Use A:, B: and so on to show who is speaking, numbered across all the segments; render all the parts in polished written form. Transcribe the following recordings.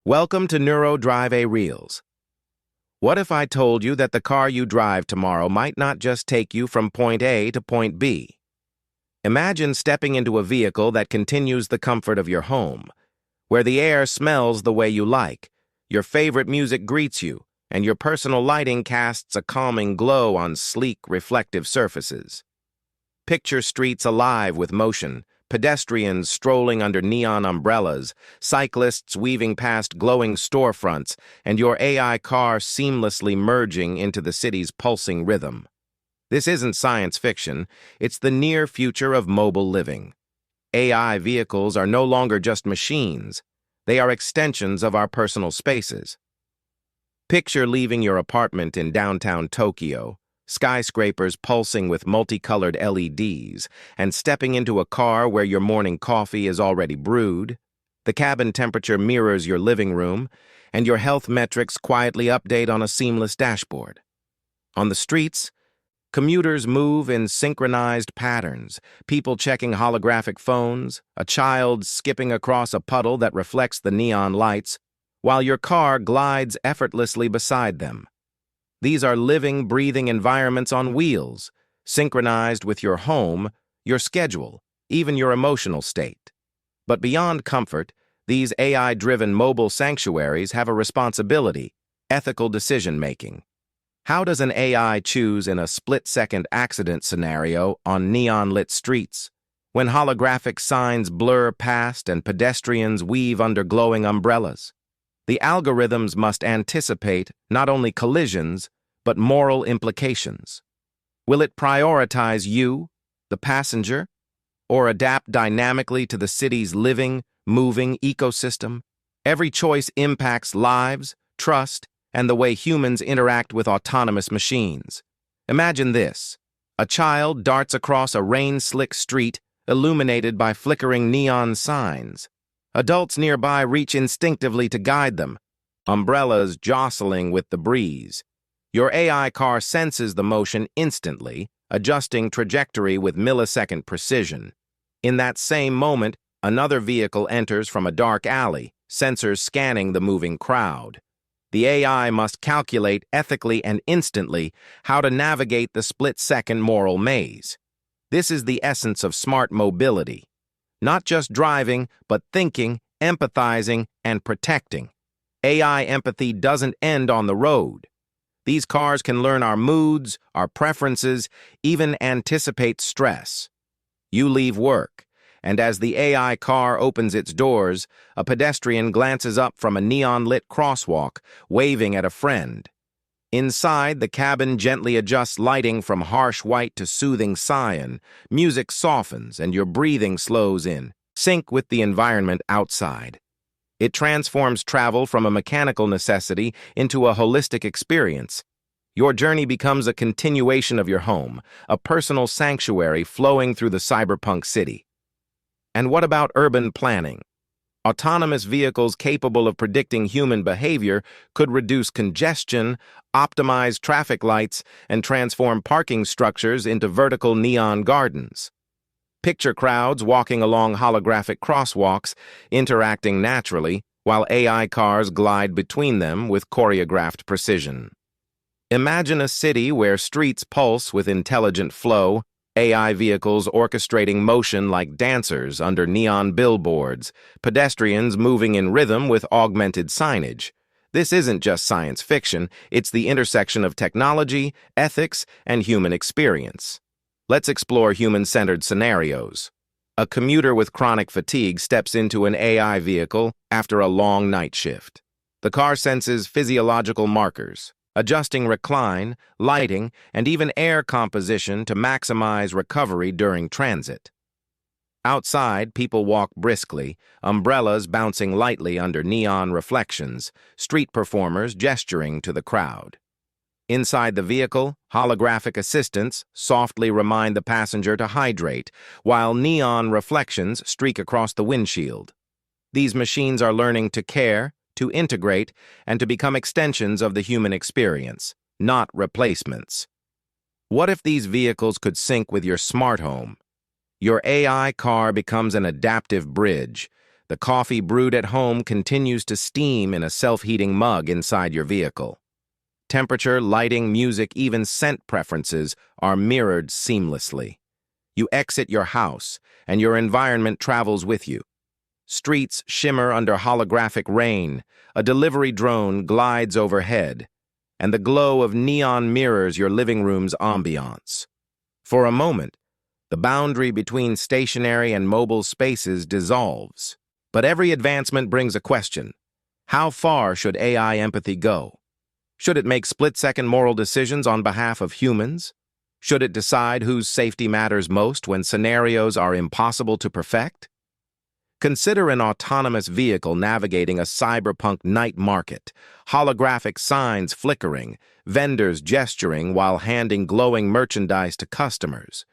A: Welcome to NeuroDriveAiReels. What if I told you that the car you drive tomorrow might not just take you from point A to point B? Imagine stepping into a vehicle that continues the comfort of your home, where the air smells the way you like, your favorite music greets you, and your personal lighting casts a calming glow on sleek, reflective surfaces. Picture streets alive with motion, pedestrians strolling under neon umbrellas, cyclists weaving past glowing storefronts, and your AI car seamlessly merging into the city's pulsing rhythm. This isn't science fiction, it's the near future of mobile living. AI vehicles are no longer just machines, they are extensions of our personal spaces. Picture leaving your apartment in downtown Tokyo, skyscrapers pulsing with multicolored LEDs, and stepping into a car where your morning coffee is already brewed. The cabin temperature mirrors your living room, and your health metrics quietly update on a seamless dashboard. On the streets, commuters move in synchronized patterns, people checking holographic phones, a child skipping across a puddle that reflects the neon lights, while your car glides effortlessly beside them. These are living, breathing environments on wheels, synchronized with your home, your schedule, even your emotional state. But beyond comfort, these AI-driven mobile sanctuaries have a responsibility: ethical decision-making. How does an AI choose in a split-second accident scenario on neon-lit streets, when holographic signs blur past and pedestrians weave under glowing umbrellas? The algorithms must anticipate not only collisions, but moral implications. Will it prioritize you, the passenger, or adapt dynamically to the city's living, moving ecosystem? Every choice impacts lives, trust, and the way humans interact with autonomous machines. Imagine this: a child darts across a rain-slick street illuminated by flickering neon signs. Adults nearby reach instinctively to guide them, umbrellas jostling with the breeze. Your AI car senses the motion instantly, adjusting trajectory with millisecond precision. In that same moment, another vehicle enters from a dark alley, sensors scanning the moving crowd. The AI must calculate ethically and instantly how to navigate the split-second moral maze. This is the essence of smart mobility. Not just driving, but thinking, empathizing, and protecting. AI empathy doesn't end on the road. These cars can learn our moods, our preferences, even anticipate stress. You leave work, and as the AI car opens its doors, a pedestrian glances up from a neon-lit crosswalk, waving at a friend. Inside, the cabin gently adjusts lighting from harsh white to soothing cyan, music softens, and your breathing slows in, sync with the environment outside. It transforms travel from a mechanical necessity into a holistic experience. Your journey becomes a continuation of your home, a personal sanctuary flowing through the cyberpunk city. And what about urban planning? Autonomous vehicles capable of predicting human behavior could reduce congestion, optimize traffic lights, and transform parking structures into vertical neon gardens. Picture crowds walking along holographic crosswalks, interacting naturally, while AI cars glide between them with choreographed precision. Imagine a city where streets pulse with intelligent flow, AI vehicles orchestrating motion like dancers under neon billboards, pedestrians moving in rhythm with augmented signage. This isn't just science fiction, it's the intersection of technology, ethics, and human experience. Let's explore human-centered scenarios. A commuter with chronic fatigue steps into an AI vehicle after a long night shift. The car senses physiological markers, adjusting recline, lighting, and even air composition to maximize recovery during transit. Outside, people walk briskly, umbrellas bouncing lightly under neon reflections, street performers gesturing to the crowd. Inside the vehicle, holographic assistants softly remind the passenger to hydrate, while neon reflections streak across the windshield. These machines are learning to care, to integrate, and to become extensions of the human experience, not replacements. What if these vehicles could sync with your smart home? Your AI car becomes an adaptive bridge, The coffee brewed at home continues to steam in a self-heating mug inside your vehicle. Temperature, lighting, music, even scent preferences are mirrored seamlessly. You exit your house, and your environment travels with you. Streets shimmer under holographic rain, a delivery drone glides overhead, and the glow of neon mirrors your living room's ambiance. For a moment, the boundary between stationary and mobile spaces dissolves. But every advancement brings a question. How far should AI empathy go? Should it make split-second moral decisions on behalf of humans? Should it decide whose safety matters most when scenarios are impossible to perfect? Consider an autonomous vehicle navigating a cyberpunk night market, holographic signs flickering, vendors gesturing while handing glowing merchandise to customers.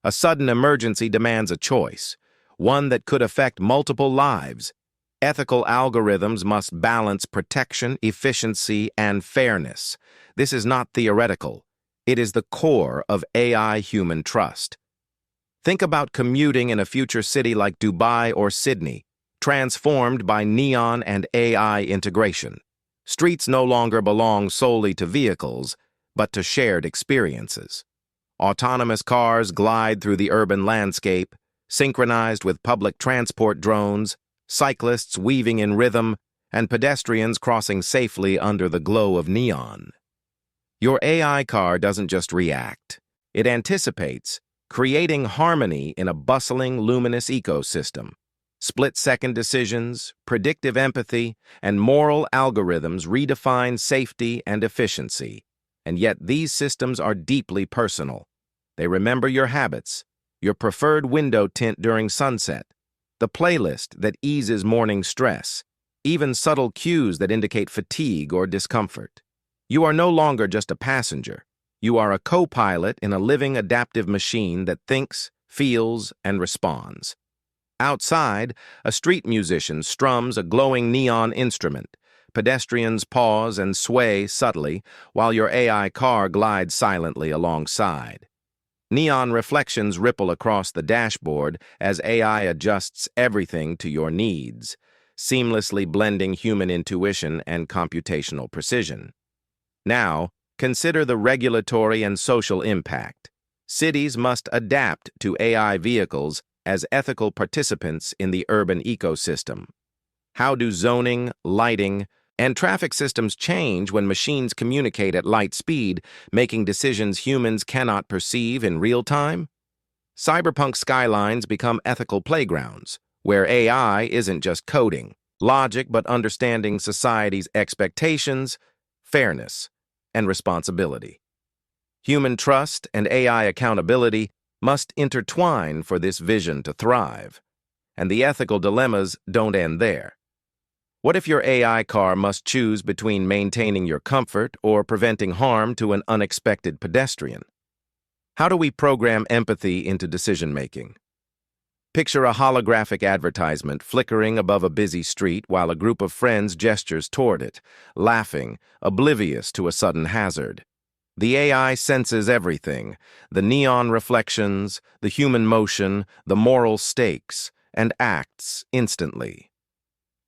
A: A sudden emergency demands a choice, one that could affect multiple lives. Ethical algorithms must balance protection, efficiency, and fairness. This is not theoretical. It is the core of AI-human trust. Think about commuting in a future city like Dubai or Sydney, transformed by neon and AI integration. Streets no longer belong solely to vehicles, but to shared experiences. Autonomous cars glide through the urban landscape, synchronized with public transport drones, cyclists weaving in rhythm, and pedestrians crossing safely under the glow of neon. Your AI car doesn't just react. It anticipates, creating harmony in a bustling, luminous ecosystem. Split-second decisions, predictive empathy, and moral algorithms redefine safety and efficiency. And yet these systems are deeply personal. They remember your habits, your preferred window tint during sunset, the playlist that eases morning stress, even subtle cues that indicate fatigue or discomfort. You are no longer just a passenger. You are a co-pilot in a living adaptive machine that thinks, feels, and responds. Outside, a street musician strums a glowing neon instrument. Pedestrians pause and sway subtly, while your AI car glides silently alongside. Neon reflections ripple across the dashboard as AI adjusts everything to your needs, seamlessly blending human intuition and computational precision. Now, consider the regulatory and social impact. Cities must adapt to AI vehicles as ethical participants in the urban ecosystem. How do zoning, lighting, and traffic systems change when machines communicate at light speed, making decisions humans cannot perceive in real time? Cyberpunk skylines become ethical playgrounds, where AI isn't just coding, logic, but understanding society's expectations, fairness, and responsibility. Human trust and AI accountability must intertwine for this vision to thrive. And the ethical dilemmas don't end there. What if your AI car must choose between maintaining your comfort or preventing harm to an unexpected pedestrian? How do we program empathy into decision-making? Picture a holographic advertisement flickering above a busy street while a group of friends gestures toward it, laughing, oblivious to a sudden hazard. The AI senses everything: the neon reflections, the human motion, the moral stakes, and acts instantly.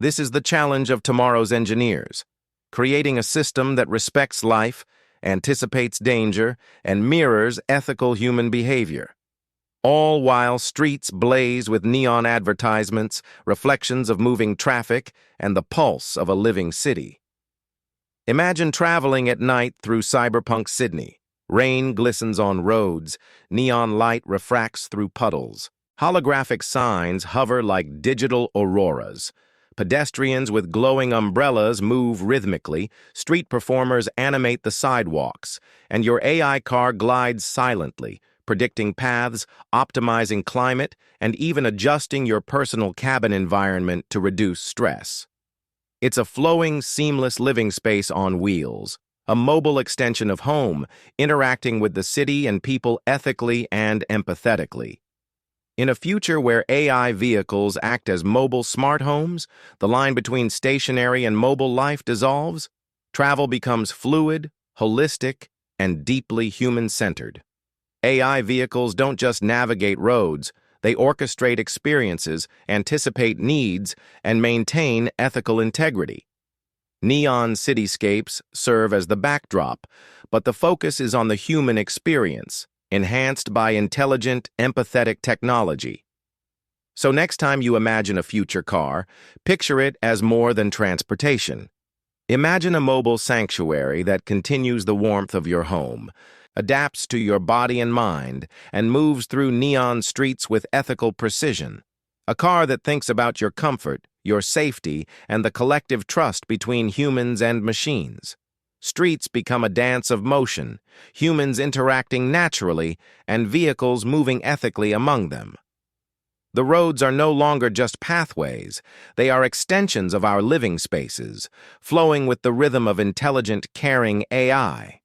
A: This is the challenge of tomorrow's engineers, creating a system that respects life, anticipates danger, and mirrors ethical human behavior. All while streets blaze with neon advertisements, reflections of moving traffic, and the pulse of a living city. Imagine traveling at night through cyberpunk Sydney. Rain glistens on roads, neon light refracts through puddles. Holographic signs hover like digital auroras. Pedestrians with glowing umbrellas move rhythmically, street performers animate the sidewalks, and your AI car glides silently, predicting paths, optimizing climate, and even adjusting your personal cabin environment to reduce stress. It's a flowing, seamless living space on wheels, a mobile extension of home, interacting with the city and people ethically and empathetically. In a future where AI vehicles act as mobile smart homes, the line between stationary and mobile life dissolves. Travel becomes fluid, holistic, and deeply human-centered. AI vehicles don't just navigate roads, They orchestrate experiences, anticipate needs, and maintain ethical integrity. Neon cityscapes serve as the backdrop, but the focus is on the human experience, enhanced by intelligent, empathetic technology. So next time you imagine a future car, picture it as more than transportation. Imagine a mobile sanctuary that continues the warmth of your home, adapts to your body and mind, and moves through neon streets with ethical precision. A car that thinks about your comfort, your safety, and the collective trust between humans and machines. Streets become a dance of motion, humans interacting naturally, and vehicles moving ethically among them. The roads are no longer just pathways, they are extensions of our living spaces, flowing with the rhythm of intelligent, caring AI.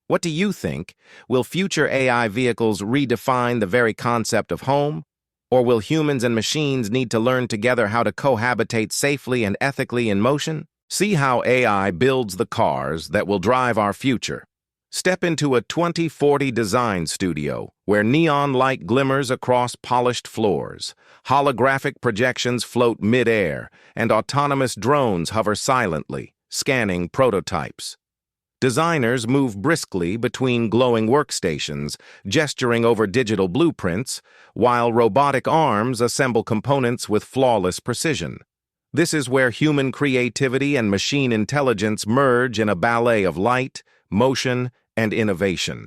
A: What do you think? Will future AI vehicles redefine the very concept of home? Or will humans and machines need to learn together how to cohabitate safely and ethically in motion? See how AI builds the cars that will drive our future. Step into a 2040 design studio where neon light glimmers across polished floors, holographic projections float mid-air, and autonomous drones hover silently, scanning prototypes. Designers move briskly between glowing workstations, gesturing over digital blueprints, while robotic arms assemble components with flawless precision. This is where human creativity and machine intelligence merge in a ballet of light, motion, and innovation.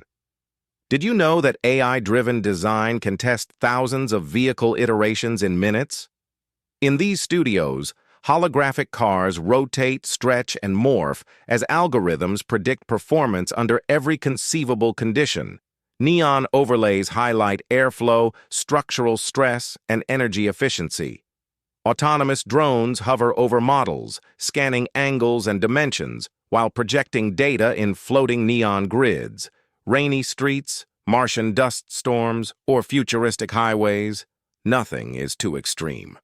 A: Did you know that AI-driven design can test thousands of vehicle iterations in minutes? In these studios, holographic cars rotate, stretch, and morph as algorithms predict performance under every conceivable condition. Neon overlays highlight airflow, structural stress, and energy efficiency. Autonomous drones hover over models, scanning angles and dimensions, while projecting data in floating neon grids. Rainy streets, Martian dust storms, or futuristic highways, nothing is too extreme.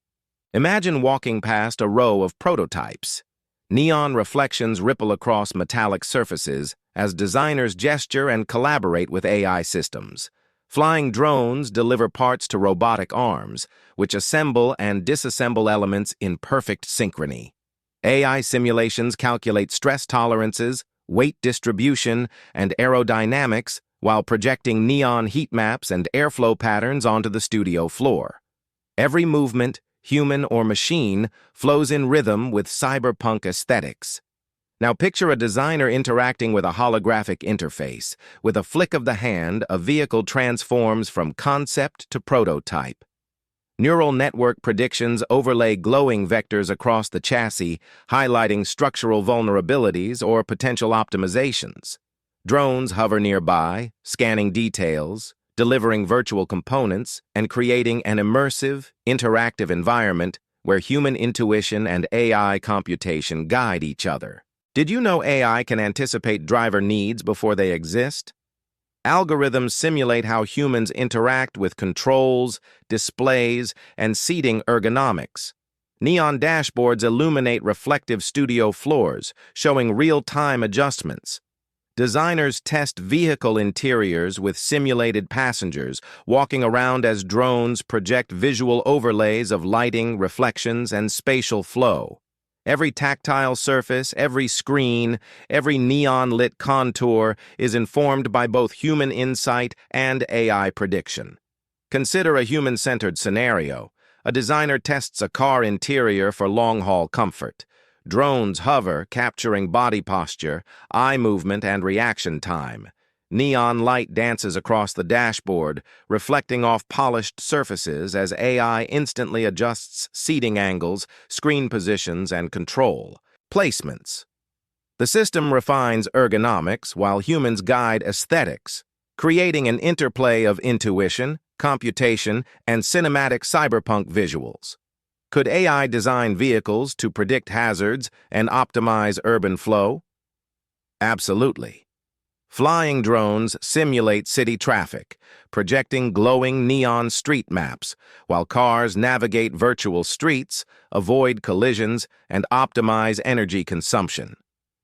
A: Imagine walking past a row of prototypes. Neon reflections ripple across metallic surfaces as designers gesture and collaborate with AI systems. Flying drones deliver parts to robotic arms, which assemble and disassemble elements in perfect synchrony. AI simulations calculate stress tolerances, weight distribution, and aerodynamics while projecting neon heat maps and airflow patterns onto the studio floor. Every movement, human or machine, flows in rhythm with cyberpunk aesthetics. Now picture a designer interacting with a holographic interface. With a flick of the hand, a vehicle transforms from concept to prototype. Neural network predictions overlay glowing vectors across the chassis, highlighting structural vulnerabilities or potential optimizations. Drones hover nearby, scanning details, delivering virtual components, and creating an immersive, interactive environment where human intuition and AI computation guide each other. Did you know AI can anticipate driver needs before they exist? Algorithms simulate how humans interact with controls, displays, and seating ergonomics. Neon dashboards illuminate reflective studio floors, showing real-time adjustments. Designers test vehicle interiors with simulated passengers, walking around as drones project visual overlays of lighting, reflections, and spatial flow. Every tactile surface, every screen, every neon-lit contour is informed by both human insight and AI prediction. Consider a human-centered scenario. A designer tests a car interior for long-haul comfort. Drones hover, capturing body posture, eye movement, and reaction time. Neon light dances across the dashboard, reflecting off polished surfaces as AI instantly adjusts seating angles, screen positions, and control. Placements. The system refines ergonomics while humans guide aesthetics, creating an interplay of intuition, computation, and cinematic cyberpunk visuals. Could AI design vehicles to predict hazards and optimize urban flow? Absolutely. Flying drones simulate city traffic, projecting glowing neon street maps, while cars navigate virtual streets, avoid collisions, and optimize energy consumption.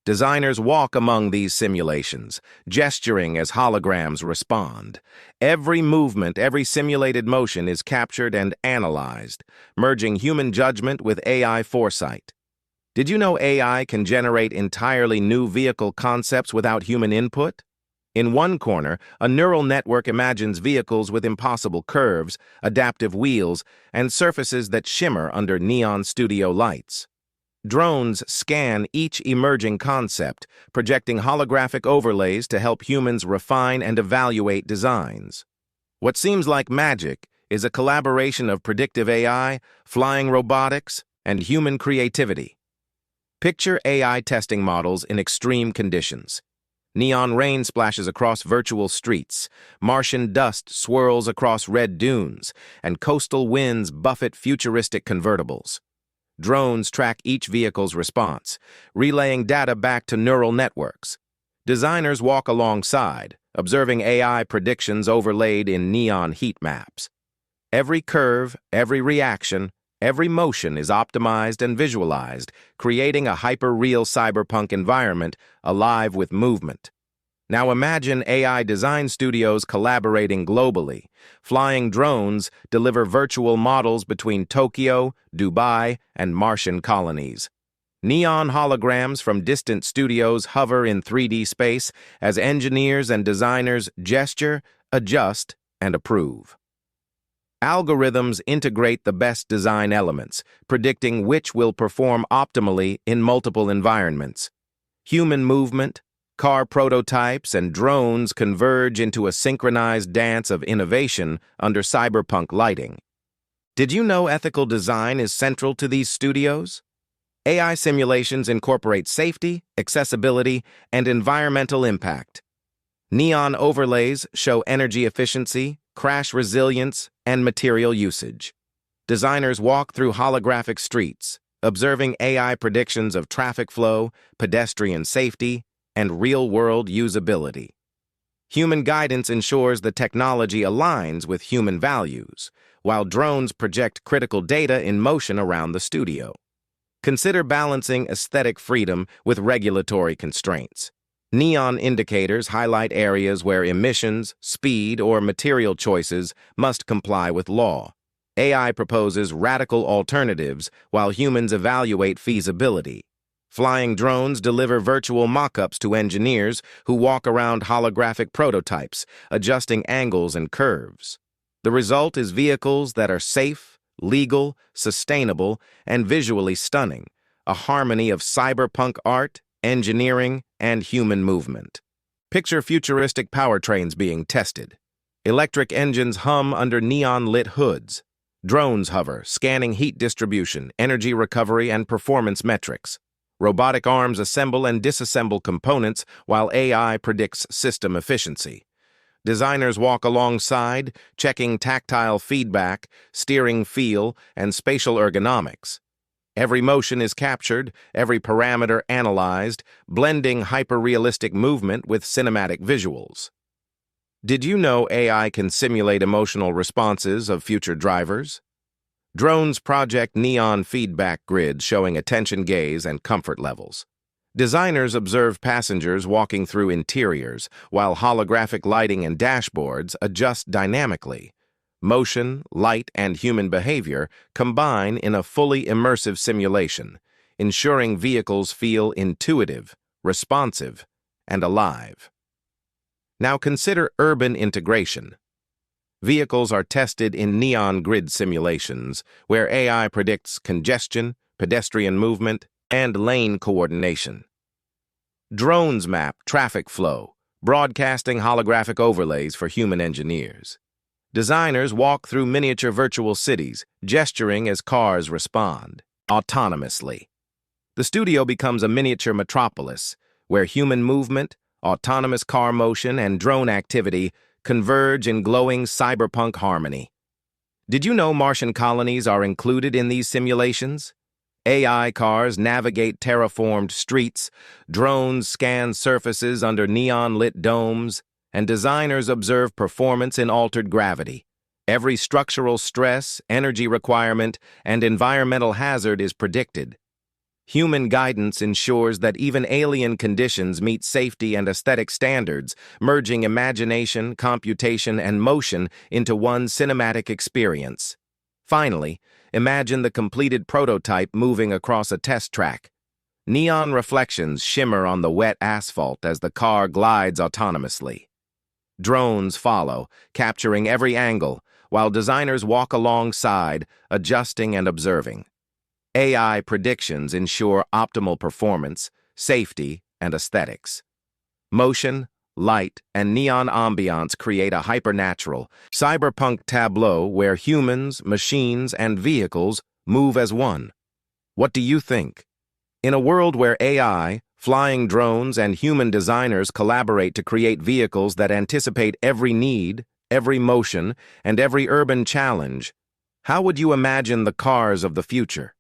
A: Designers walk among these simulations, gesturing as holograms respond. Every movement, every simulated motion is captured and analyzed, merging human judgment with AI foresight. Did you know AI can generate entirely new vehicle concepts without human input? In one corner, a neural network imagines vehicles with impossible curves, adaptive wheels, and surfaces that shimmer under neon studio lights. Drones scan each emerging concept, projecting holographic overlays to help humans refine and evaluate designs. What seems like magic is a collaboration of predictive AI, flying robotics, and human creativity. Picture AI testing models in extreme conditions. Neon rain splashes across virtual streets, Martian dust swirls across red dunes, and coastal winds buffet futuristic convertibles. Drones track each vehicle's response, relaying data back to neural networks. Designers walk alongside, observing AI predictions overlaid in neon heat maps. Every curve, every reaction, every motion is optimized and visualized, creating a hyper-real cyberpunk environment alive with movement. Now imagine AI design studios collaborating globally. Flying drones deliver virtual models between Tokyo, Dubai, and Martian colonies. Neon holograms from distant studios hover in 3D space as engineers and designers gesture, adjust, and approve. Algorithms integrate the best design elements, predicting which will perform optimally in multiple environments. Human movement, car prototypes, and drones converge into a synchronized dance of innovation under cyberpunk lighting. Did you know ethical design is central to these studios? AI simulations incorporate safety, accessibility, and environmental impact. Neon overlays show energy efficiency, crash resilience, and material usage. Designers walk through holographic streets, observing AI predictions of traffic flow, pedestrian safety, and real-world usability. Human guidance ensures the technology aligns with human values, while drones project critical data in motion around the studio. Consider balancing aesthetic freedom with regulatory constraints. Neon indicators highlight areas where emissions, speed, or material choices must comply with law. AI proposes radical alternatives while humans evaluate feasibility. Flying drones deliver virtual mock-ups to engineers who walk around holographic prototypes, adjusting angles and curves. The result is vehicles that are safe, legal, sustainable, and visually stunning, a harmony of cyberpunk art, engineering, and human movement. Picture futuristic powertrains being tested. Electric engines hum under neon-lit hoods. Drones hover, scanning heat distribution, energy recovery, and performance metrics. Robotic arms assemble and disassemble components while AI predicts system efficiency. Designers walk alongside, checking tactile feedback, steering feel, and spatial ergonomics. Every motion is captured, every parameter analyzed, blending hyper-realistic movement with cinematic visuals. Did you know AI can simulate emotional responses of future drivers? Drones project neon feedback grids showing attention gaze and comfort levels. Designers observe passengers walking through interiors, while holographic lighting and dashboards adjust dynamically. Motion, light, and human behavior combine in a fully immersive simulation, ensuring vehicles feel intuitive, responsive, and alive. Now consider urban integration. Vehicles are tested in neon grid simulations, where AI predicts congestion, pedestrian movement, and lane coordination. Drones map traffic flow, broadcasting holographic overlays for human engineers. Designers walk through miniature virtual cities, gesturing as cars respond, autonomously. The studio becomes a miniature metropolis, where human movement, autonomous car motion, and drone activity converge in glowing cyberpunk harmony. Did you know Martian colonies are included in these simulations? AI cars navigate terraformed streets, drones scan surfaces under neon-lit domes, and designers observe performance in altered gravity. Every structural stress, energy requirement, and environmental hazard is predicted. Human guidance ensures that even alien conditions meet safety and aesthetic standards, merging imagination, computation, and motion into one cinematic experience. Finally, imagine the completed prototype moving across a test track. Neon reflections shimmer on the wet asphalt as the car glides autonomously. Drones follow, capturing every angle, while designers walk alongside, adjusting and observing. AI predictions ensure optimal performance, safety, and aesthetics. Motion, light, and neon ambiance create a hypernatural, cyberpunk tableau where humans, machines, and vehicles move as one. What do you think? In a world where AI, flying drones, and human designers collaborate to create vehicles that anticipate every need, every motion, and every urban challenge, how would you imagine the cars of the future?